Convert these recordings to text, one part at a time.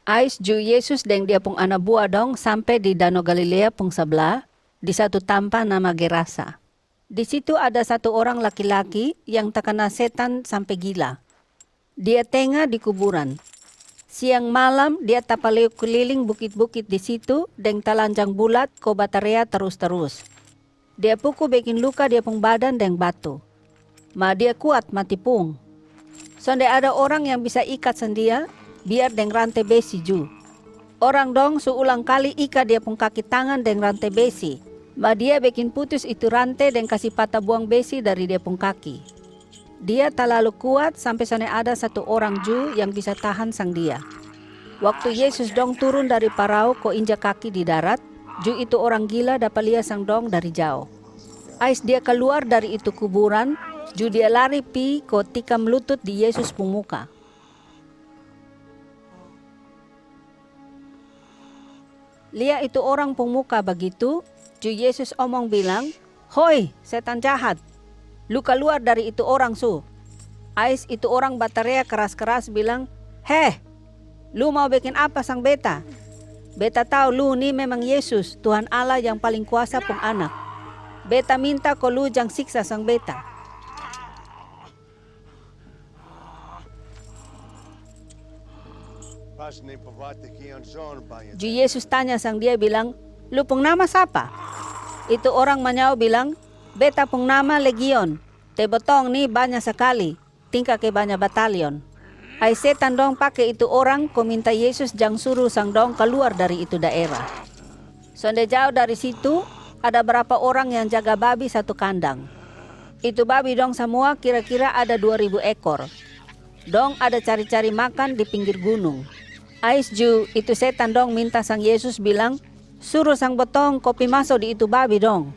Ais ju Yesus deng dia pung anak buah dong sampai di Danau Galilea pung sebelah, di satu tampa nama Gerasa. Di situ ada satu orang laki-laki yang terkena setan sampai gila. Dia tengah di kuburan. Siang malam dia tapaleu keliling bukit-bukit di situ deng talanjang bulat ko batarea terus-terus. Dia pukul bikin luka dia pung badan deng batu. Ma dia kuat mati pung. Sonde ada orang yang bisa ikat sendia, biar deng rantai besi ju. Orang dong seulang kali ikat dia pung kaki tangan deng rantai besi. Ma dia bikin putus itu rantai deng kasih patah buang besi dari dia pung kaki. Dia terlalu kuat sampai sana ada satu orang ju yang bisa tahan sang dia. Waktu Yesus dong turun dari parau ko injak kaki di darat, ju itu orang gila dapat lihat sang dong dari jauh. Ais dia keluar dari itu kuburan, ju dia lari pi ko tikam lutut di Yesus pung muka. Lihat itu orang pung muka begitu, ju Yesus omong bilang, "Hoi, setan jahat, lu keluar dari itu orang su." Ais itu orang batarea keras-keras bilang, "Heh, lu mau bikin apa sang beta? Beta tahu lu nih memang Yesus, Tuhan Allah yang paling kuasa pung anak. Beta minta kau lu jang siksa sang beta." Ju Yesus tanya sang dia bilang, "Lu pung nama siapa?" Itu orang menjawab bilang, "Beta pung nama Legion. Tebotong nih banyak sekali, tingkah ke banyak batalion." Ai setan dong pakai itu orang ko minta Yesus jang suruh sang dong keluar dari itu daerah. Sonde jauh dari situ, ada berapa orang yang jaga babi satu kandang. Itu babi dong semua kira-kira ada 2000 ekor. Dong ada cari-cari makan di pinggir gunung. Ais ju itu setan dong minta sang Yesus bilang, "Suruh sang botong kopi masuk di itu babi dong."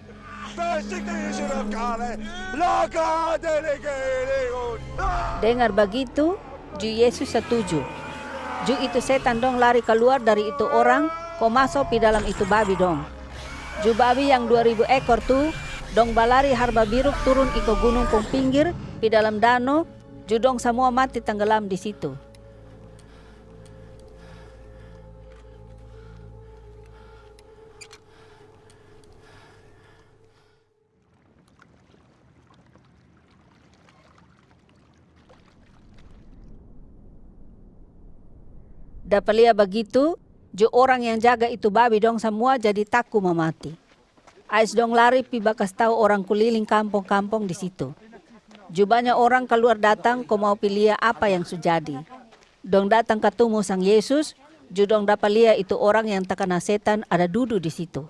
Dengar begitu, ju Yesus setuju. Ju itu setan dong lari keluar dari itu orang, ko masuk di dalam itu babi dong. Ju babi yang 2000 ekor tuh, dong balari harba biruk turun iko gunung pung pinggir, di dalam danau, ju dong semua mati tenggelam di situ. Dapat lihat begitu, ju orang yang jaga itu babi dong semua jadi takut memati. Ais dong lari pi bakas tahu orang keliling kampung-kampung di situ. Ju banyak orang keluar datang ko mau pilih apa yang sujadi. Dong datang ketemu sang Yesus, ju dong dapat lihat itu orang yang terkena setan ada duduk di situ.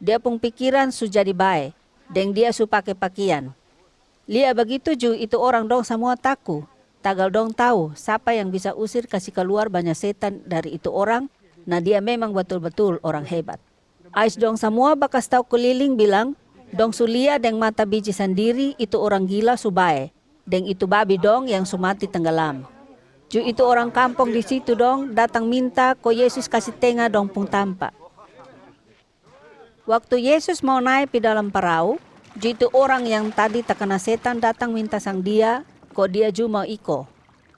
Dia pun pikiran sujadi baik, deng dia su pakai pakaian. Lihat begitu ju itu orang dong semua takut. Tagal dong tahu siapa yang bisa usir kasih keluar banyak setan dari itu orang, nah dia memang betul-betul orang hebat. Ais dong semua bakas tahu keliling bilang, dong sulia deng mata biji sendiri itu orang gila subae, deng itu babi dong yang sumati tenggelam. Ju itu orang kampung di situ dong datang minta ko Yesus kasih tengah dong pung tampak. Waktu Yesus mau naik di dalam perahu, ju itu orang yang tadi terkena setan datang minta sang dia, kok dia ju mau iko.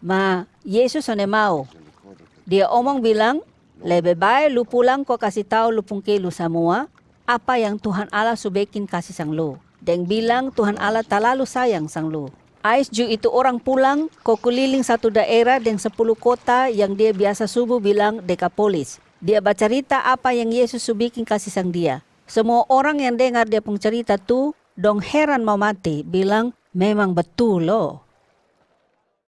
Ma, Yesus one mau. Dia omong bilang, "Lebih baik lu pulang kok kasih tahu lu pung kelu semua, apa yang Tuhan Allah subekin kasih sang lu. Deng bilang Tuhan Allah terlalu sayang sang lu." Ais ju itu orang pulang, kok keliling satu daerah dan 10 kota yang dia biasa subuh bilang Dekapolis. Dia bercerita apa yang Yesus subikin kasih sang dia. Semua orang yang dengar dia pung cerita tuh, dong heran mau mati, bilang, "Memang betul loh."